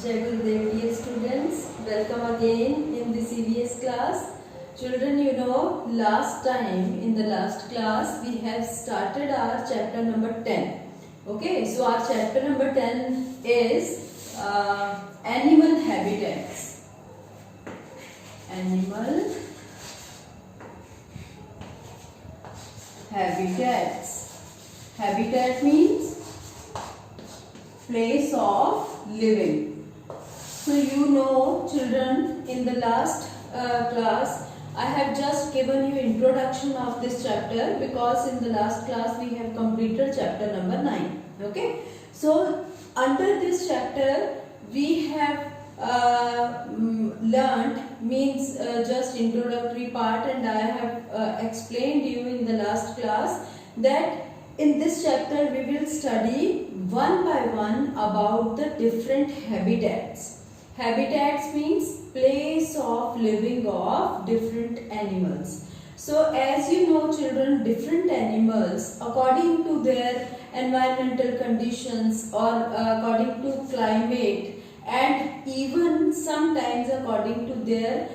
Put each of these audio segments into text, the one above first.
Jai Gurudev, dear students, welcome again in the CBS class. Children, you know, last time in the last class we have started our chapter number 10. Okay, so our chapter number 10 is animal habitats. Animal habitats. Habitat means place of living. So you know, children, in the last class I have just given you introduction of this chapter because in the last class we have completed chapter number 9. Okay, so under this chapter we have learnt means just introductory part, and I have explained you in the last class that in this chapter we will study one by one about the different habitats. Habitats means place of living of different animals. So as you know, children, different animals according to their environmental conditions or according to climate, and even sometimes according to their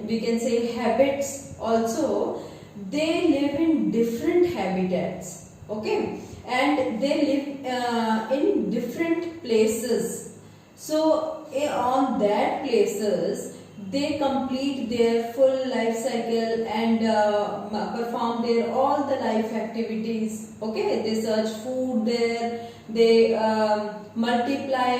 we can say habits also, they live in different habitats. Okay, and they live in different places. So on that places they complete their full life cycle and perform their all the life activities. Okay, they search food there, they multiply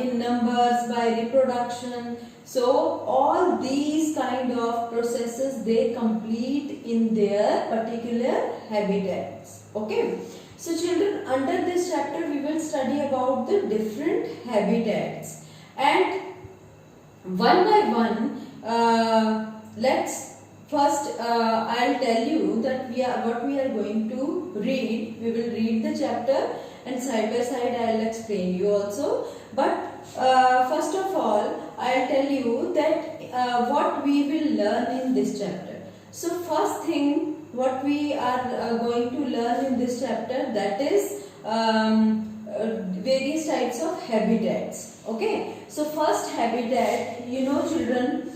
in numbers by reproduction. So all these kind of processes they complete in their particular habitats. Okay, so children, under this chapter we will study about the different habitats, and one by one let's first I'll tell you that what we are going to read. We will read the chapter and side by side I'll explain you also, but first of all I'll tell you that what we will learn in this chapter. So first thing what we are going to learn in this chapter, that is various types of habitats. Okay, so first habitat, you know children,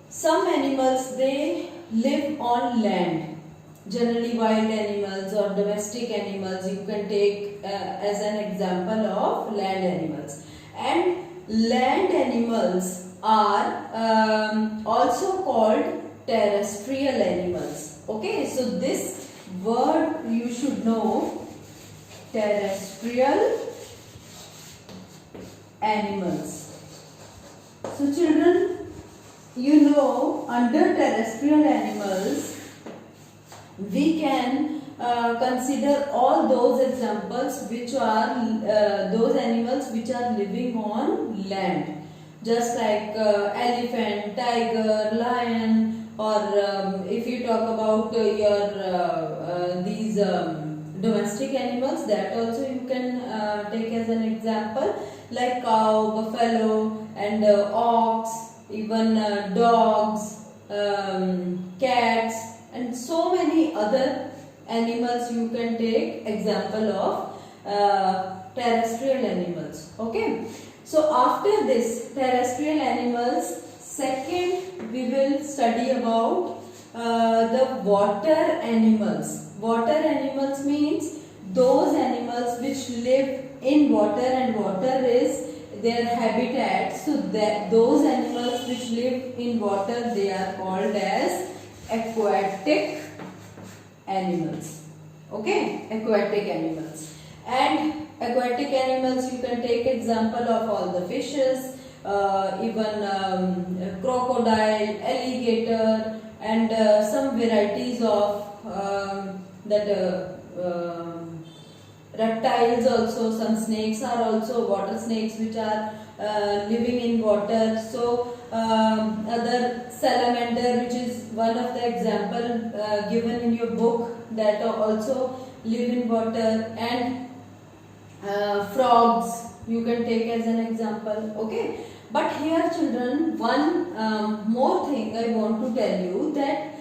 some animals they live on land, generally wild animals or domestic animals. You can take as an example of land animals, and land animals are also called terrestrial animals. Okay, so this word you should know, terrestrial animals. So children, you know, under terrestrial animals we can consider all those examples which are those animals which are living on land, just like elephant, tiger, lion, or if you talk about your these domestic animals, that also you can take as an example, like cow, buffalo, and ox, even dogs, cats, and so many other animals you can take example of terrestrial animals. Okay, so after this terrestrial animals, second we will study about the water animals. Water animals means those animals which live in water, and water is their habitat. So that those animals which live in water, they are called as aquatic animals. Okay, aquatic animals. And aquatic animals, you can take example of all the fishes, even crocodile, alligator, and some varieties of reptiles also. Some snakes are also water snakes which are living in water. So other salamander, which is one of the example given in your book, that also live in water, and frogs you can take as an example. Okay, but here children, one more thing I want to tell you, that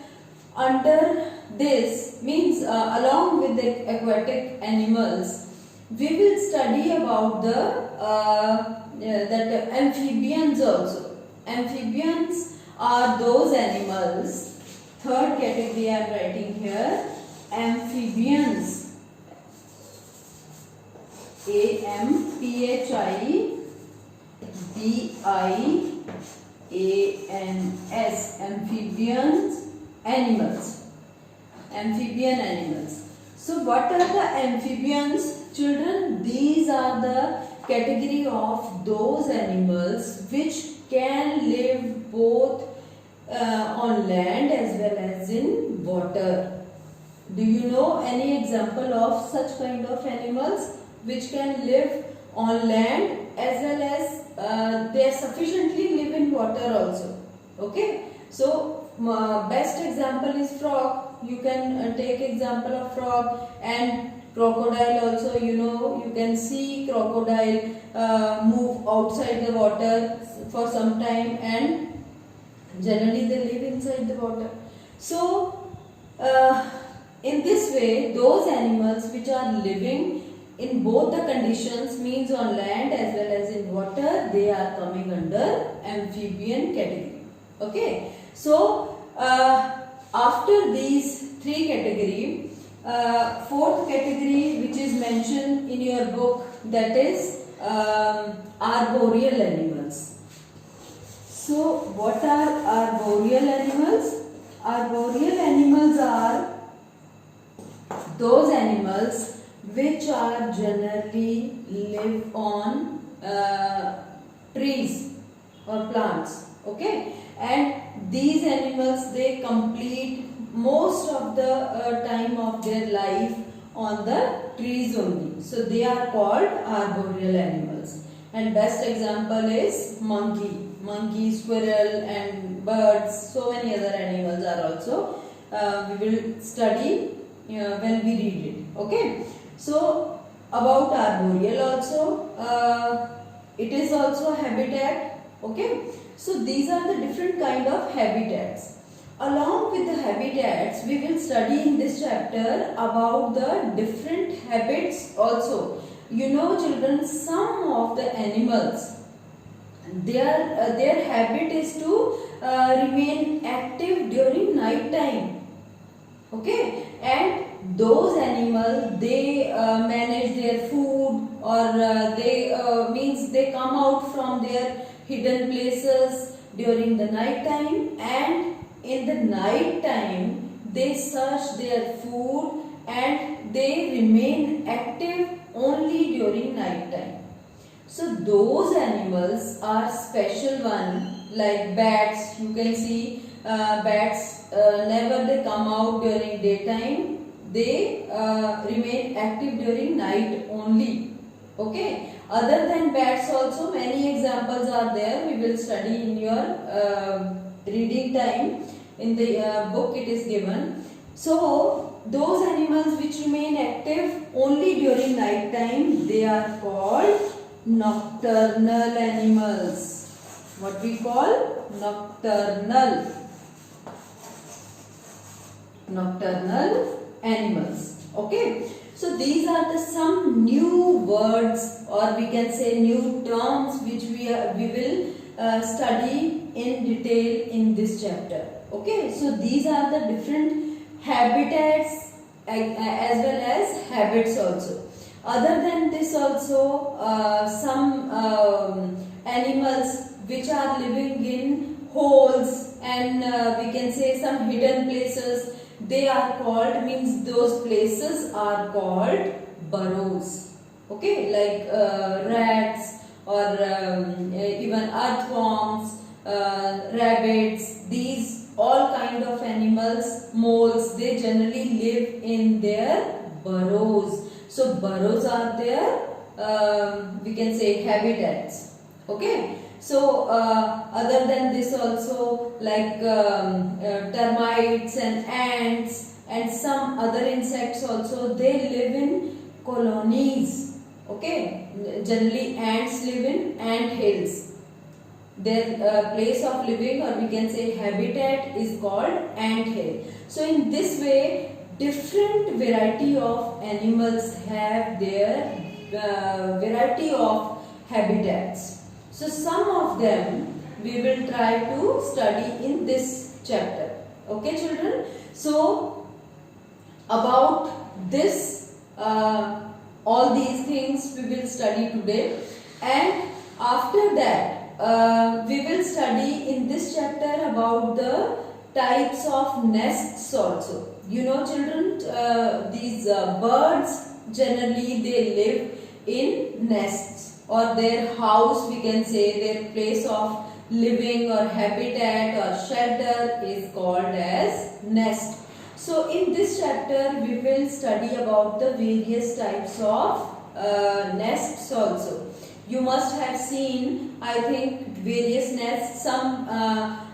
under this means along with the aquatic animals, we will study about that amphibians also. Amphibians are those animals. Third category I am writing here. Amphibians. AMPHIBIANS. Amphibians, animals. Amphibian animals. So what are the amphibians, children? These are the category of those animals which can live both on land as well as in water. Do you know any example of such kind of animals which can live on land as well as they sufficiently live in water also? Okay, so best example is frog. You can take example of frog, and crocodile also. You know, you can see crocodile move outside the water for some time, and generally they live inside the water. So in this way, those animals which are living in both the conditions, means on land as well as in water, they are coming under amphibian category. Okay, so after these three category, fourth category which is mentioned in your book, that is arboreal animals. So what are arboreal animals? Arboreal animals are those animals which are generally live on trees or plants. Okay, and these animals, they complete most of the time of their life on the trees only. So they are called arboreal animals. And best example is monkey, squirrel, and birds. So many other animals are also we will study when we read it. Okay, so about arboreal also, it is also a habitat. Okay, so these are the different kind of habitats. Along with the habitats, we will study in this chapter about the different habits also. You know, children, some of the animals, their habit is to remain active during night time. Okay, and those animals, they manage their food, or they come out from their hidden places during the night time, and in the night time they search their food and they remain active only during night time. So those animals are special one, like bats. You can see bats, never they come out during daytime. They remain active during night only. Okay, other than bats also many examples are there. We will study in your reading time. In the book it is given. So those animals which remain active only during night time, they are called nocturnal animals. What we call nocturnal animals. Okay, so these are the some new words, or we can say new terms, which we will study in detail in this chapter. Okay, so these are the different habitats as well as habits also. Other than this also, some animals which are living in holes, and we can say some hidden places, they are called, means those places are called burrows. Okay, like rats, or even earthworms, rabbits, these all kind of animals, moles, they generally live in their burrows. So burrows are their we can say habitats. Okay, so other than this also, like termites and ants and some other insects also, they live in colonies. Okay, generally ants live in ant hills. Their place of living, or we can say habitat, is called ant hill. So in this way, different variety of animals have their variety of habitats. So some of them we will try to study in this chapter. Okay children, so about this all these things we will study today, and after that we will study in this chapter about the types of nests also. You know children, these birds generally they live in nests, or their house we can say, their place of living or habitat or shelter is called as nest. So in this chapter we will study about the various types of nests also. You must have seen, I think, various nests. Some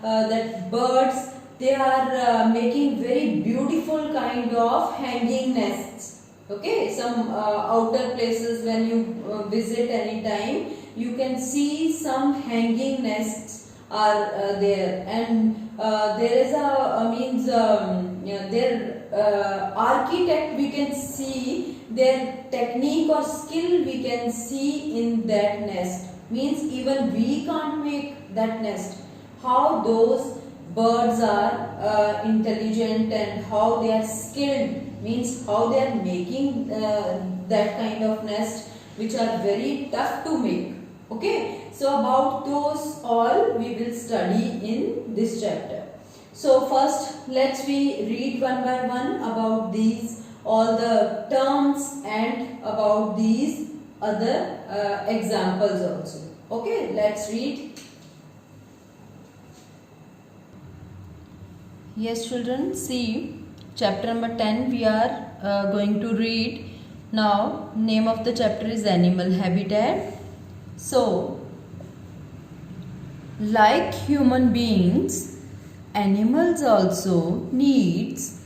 that birds, they are making very beautiful kind of hanging nests. Okay, some outer places when you visit anytime, you can see some hanging nests are there, and there is their architect we can see, their technique or skill we can see in that nest. Means even we can't make that nest. How those birds are intelligent and how they are skilled, means how they are making that kind of nest, which are very tough to make. Okay, so about those all we will study in this chapter. So first let's we read one by one about these all the terms and about these other examples also. Okay, let's read. Yes children, see chapter number 10 we are going to read now. Name of the chapter is Animal Habitat. So like human beings, animals also needs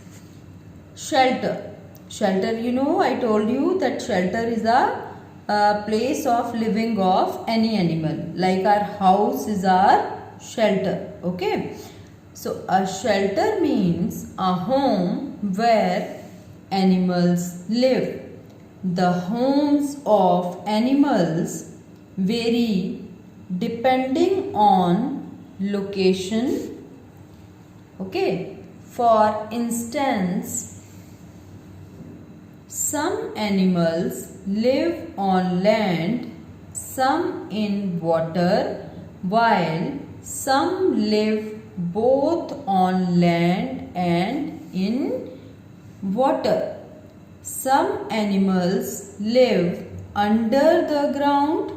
shelter. Shelter, you know, I told you that shelter is a place of living of any animal. Like our house is our shelter. Okay. So a shelter means a home where animals live. The homes of animals vary depending on location. Okay. For instance, some animals live on land, some in water, while some live both on land and in water. Some animals live under the ground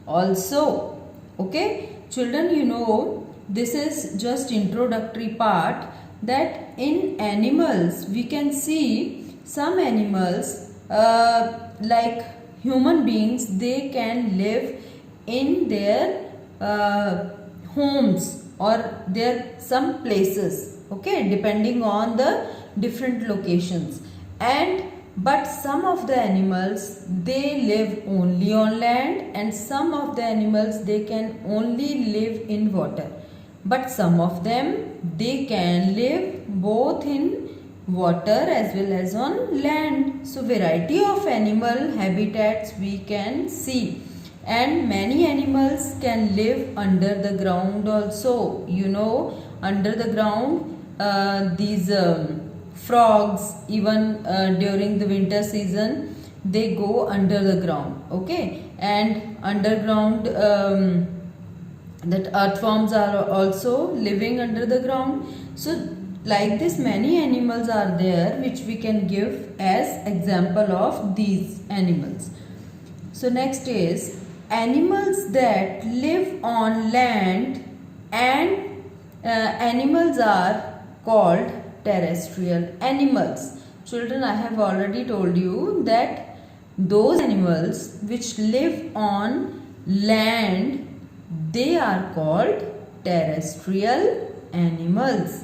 also. Okay, children, you know, this is just introductory part, that in animals we can see some animals like human beings, they can live in their homes or their some places, okay, depending on the different locations. And but some of the animals they live only on land, and some of the animals they can only live in water, but some of them they can live both in water as well as on land. So variety of animal habitats we can see, and many animals can live under the ground also. You know, under the ground these frogs, even during the winter season, they go under the ground. Okay, and underground that earthworms are also living under the ground. So like this many animals are there which we can give as example of these animals. So next is animals that live on land, and animals are called terrestrial animals. Children, I have already told you that those animals which live on land, they are called terrestrial animals.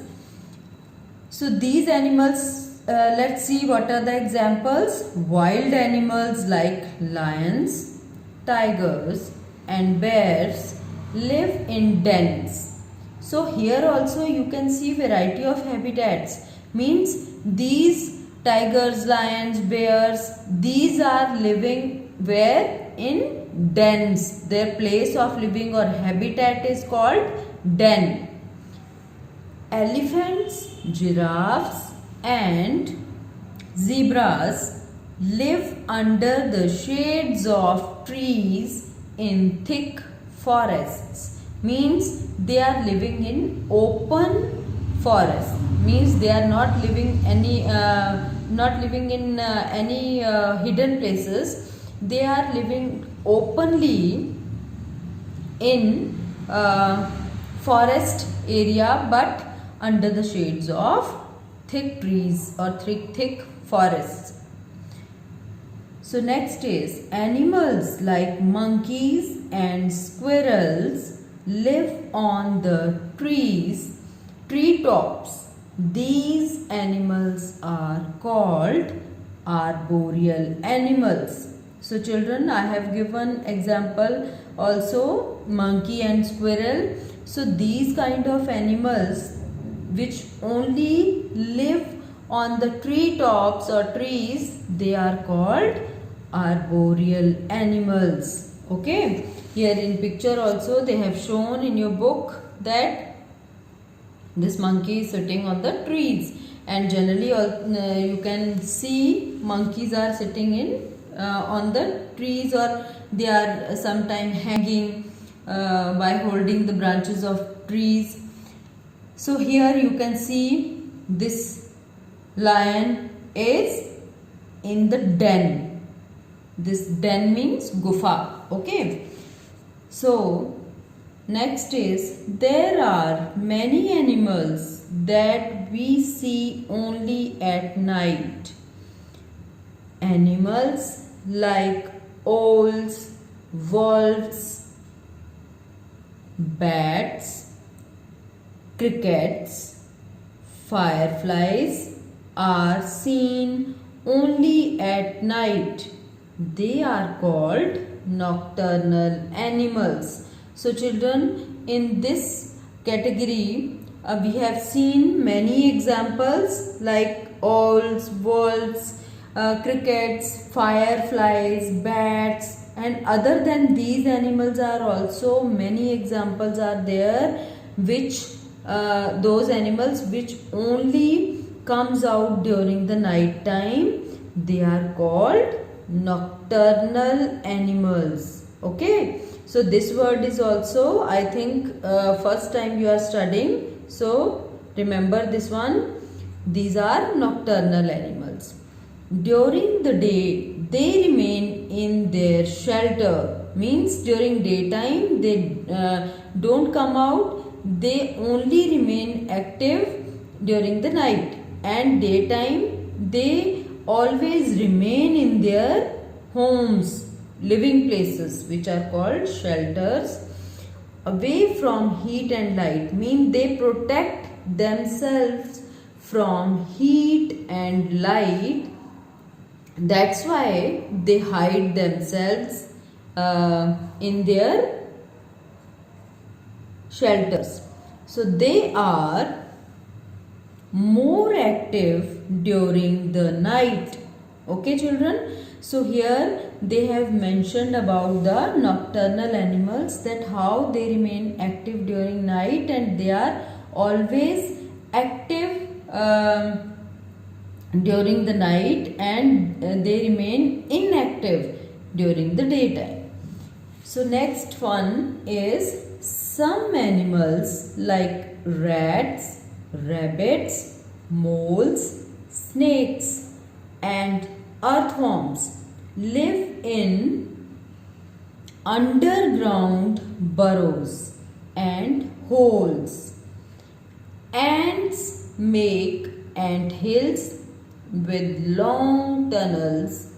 So these animals, let's see what are the examples. Wild animals like lions, tigers and bears live in dens. So here also you can see variety of habitats. Means these tigers, lions, bears, these are living where? In dens. Their place of living or habitat is called den. Elephants, giraffes and zebras live under the shades of trees in thick forests. Means they are living in open forest. Means they are not living in any hidden places. They are living openly in forest area, but under the shades of thick trees or thick forests. So next is animals like monkeys and squirrels live on the treetops. These animals are called arboreal animals. So children, I have given example also monkey and squirrel. So these kind of animals which only live on the treetops or trees, they are called arboreal animals. Okay, here in picture also they have shown in your book that this monkey is sitting on the trees, and generally you can see monkeys are sitting in on the trees, or they are sometime hanging by holding the branches of trees. So here you can see this lion is in the den. This den means gufa. Okay. So next is, there are many animals that we see only at night. Animals like owls, wolves, bats, crickets, fireflies are seen only at night. They are called nocturnal animals. So children, in this category we have seen many examples like owls, wolves, crickets, fireflies, bats, and other than these animals are also many examples are there which those animals which only comes out during the night time. They are called nocturnal animals. Okay, so this word is also, I think, first time you are studying, so remember this one. These are nocturnal animals. During the day they remain in their shelter. Means during daytime they don't come out, they only remain active during the night, and daytime they always remain in their homes, living places, which are called shelters, away from heat and light. Mean they protect themselves from heat and light. That's why they hide themselves in their shelters. So they are more active during the night. Okay children, so here they have mentioned about the nocturnal animals, that how they remain active during night and they are always active during the night, and they remain inactive during the daytime. So next one is, some animals like rats, rabbits, moles, snakes and earthworms live in underground burrows and holes. Ants make ant hills with long tunnels.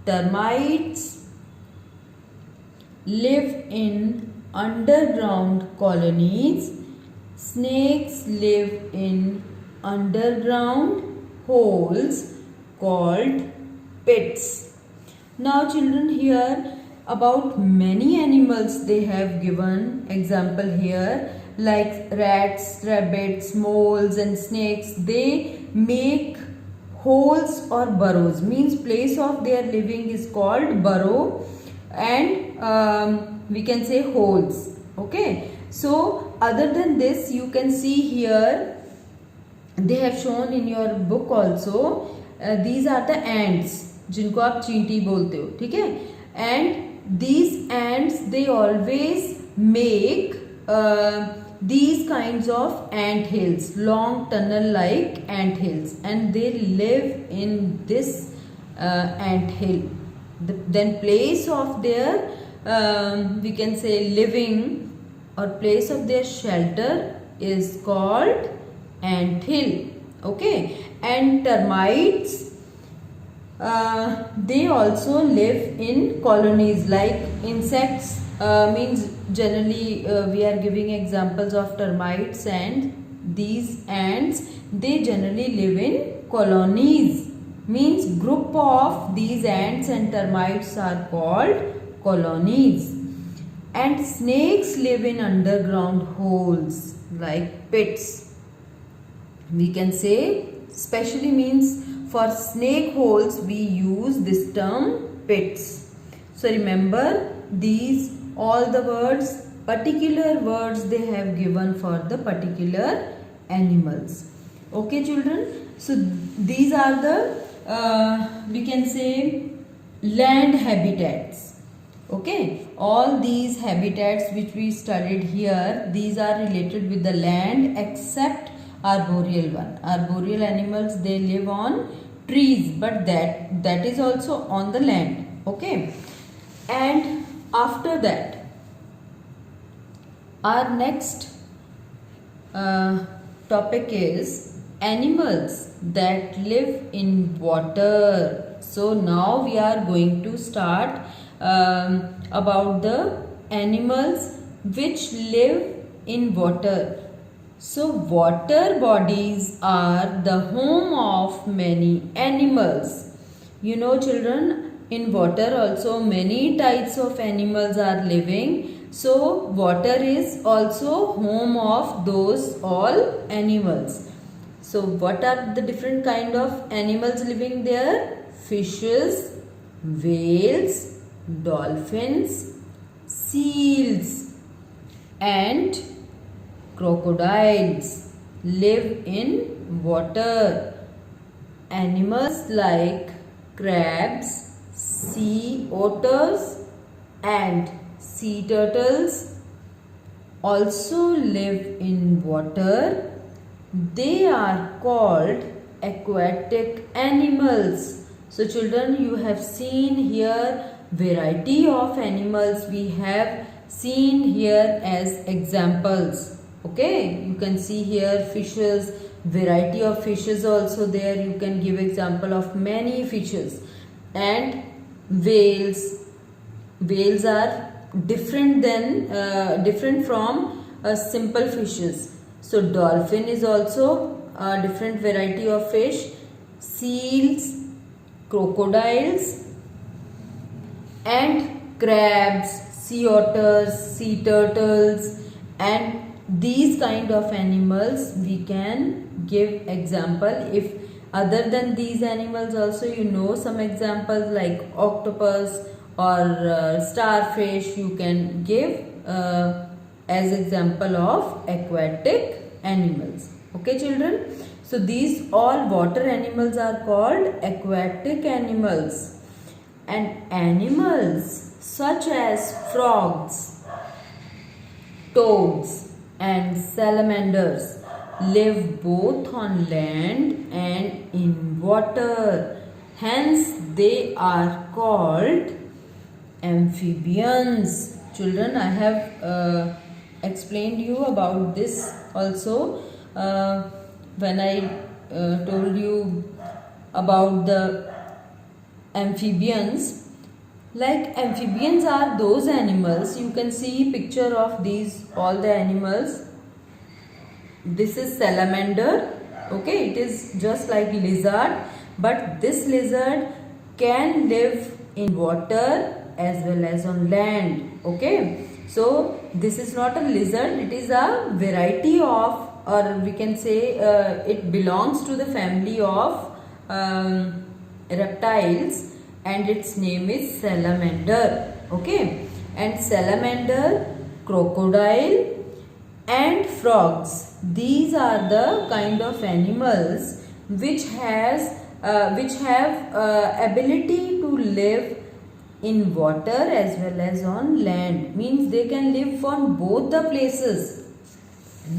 Termites live in underground colonies. Snakes live in underground holes called pits. Now children, here about many animals they have given example here, like rats, rabbits, moles and snakes. They make holes or burrows, means place of their living is called burrow, and we can say holes. Okay, so other than this, you can see here they have shown in your book also, these are the ants जिनको आप चींटी बोलते हो, ठीक है. And these ants, they always make these kinds of ant hills, long tunnel like ant hills, and they live in this ant hill. Then place of their we can say living or place of their shelter is called ant hill. Okay, and termites, they also live in colonies like insects, means generally we are giving examples of termites, and these ants, they generally live in colonies, means group of these ants and termites are called colonies. And snakes live in underground holes like pits. We can say, especially means for snake holes we use this term pits. So remember, these all the words, particular words they have given for the particular animals. Okay children, so these are the we can say land habitats. Okay, all these habitats which we studied here, these are related with the land except arboreal one. Arboreal animals, they live on trees, but that is also on the land. Okay, and after that our next topic is animals that live in water. So now we are going to start about the animals which live in water. So water bodies are the home of many animals. You know children, in water also many types of animals are living. So water is also home of those all animals. So what are the different kind of animals living there? Fishes, whales, dolphins, seals, and crocodiles live in water. Animals like crabs, sea otters, and sea turtles also live in water. They are called aquatic animals. So children, you have seen here variety of animals we have seen here as examples. Okay, you can see here fishes, variety of fishes also there. You can give example of many fishes. And whales. Whales are different than different from simple fishes. So dolphin is also a different variety of fish. Seals, crocodiles, and crabs, sea otters, sea turtles, and these kind of animals we can give example. If other than these animals also you know some examples like octopus or starfish, you can give as example of aquatic animals. Okay children, so these all water animals are called aquatic animals. And animals such as frogs, toads, and salamanders live both on land and in water. Hence they are called amphibians. Children, I have explained you about this also when I told you about the amphibians. Like amphibians are those animals, you can see picture of these all the animals. This is salamander. Okay, it is just like lizard, but this lizard can live in water as well as on land. Okay, so this is not a lizard, it is a variety of, or we can say it belongs to the family of reptiles, and its name is salamander. Okay, and salamander, crocodile and frogs, these are the kind of animals which have ability to live in water as well as on land. Means they can live on both the places.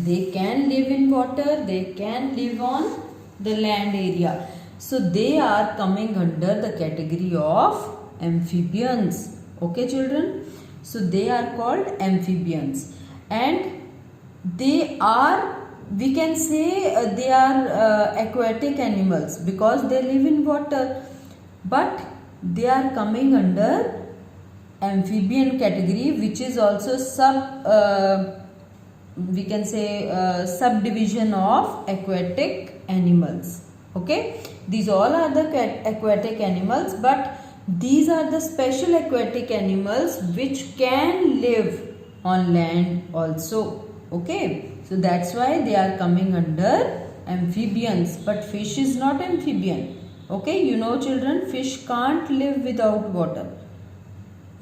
They can live in water, they can live on the land area. So they are coming under the category of amphibians. Okay children, so they are called amphibians, and they are, we can say they are aquatic animals because they live in water, but they are coming under amphibian category, which is also we can say subdivision of aquatic animals. Okay, these all are the aquatic animals, but these are the special aquatic animals which can live on land also. Okay, so that's why they are coming under amphibians, but fish is not amphibian. Okay, you know children, fish can't live without water.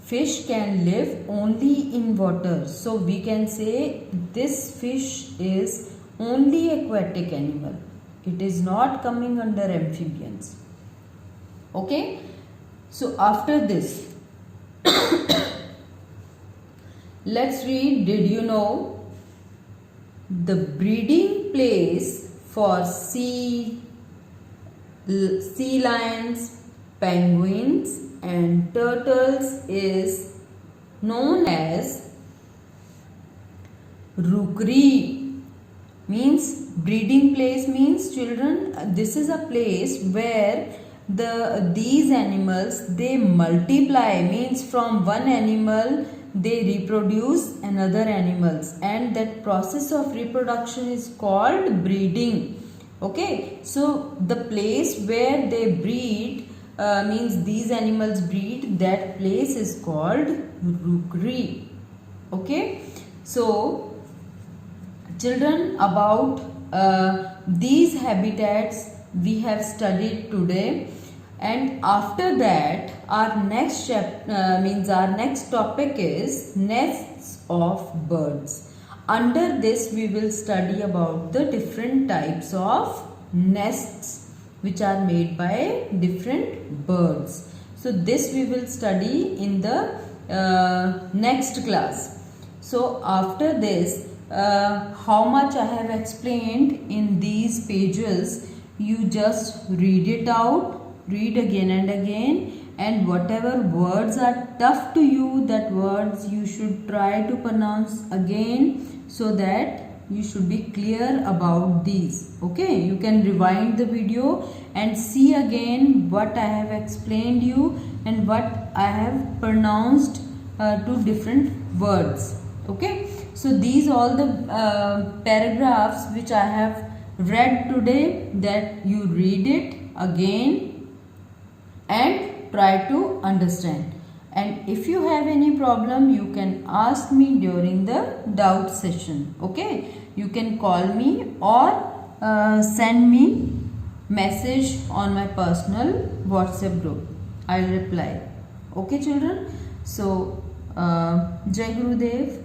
Fish can live only in water. So we can say this fish is only aquatic animal. It is not coming under amphibians. Okay, so after this let's read. Did you know the breeding place for sea lions, penguins and turtles is known as rookery? Means breeding place means children, this is a place where these animals, they multiply. Means from one animal they reproduce another animals, and that process of reproduction is called breeding. Okay, so the place where they breed, means these animals breed, that place is called rookery. Okay, so children, about these habitats we have studied today, and after that our next our next topic is nests of birds. Under this we will study about the different types of nests which are made by different birds. So this we will study in the next class. So after this, how much I have explained in these pages, you just read it out, read again and again, and whatever words are tough to you, that words you should try to pronounce again, so that you should be clear about these. Okay, you can rewind the video and see again what I have explained you and what I have pronounced to different words. Okay, so these all the paragraphs which I have read today, that you read it again and try to understand. And if you have any problem, you can ask me during the doubt session. Okay, you can call me or send me message on my personal WhatsApp group. I'll reply. Okay children, so Jai Gurudev.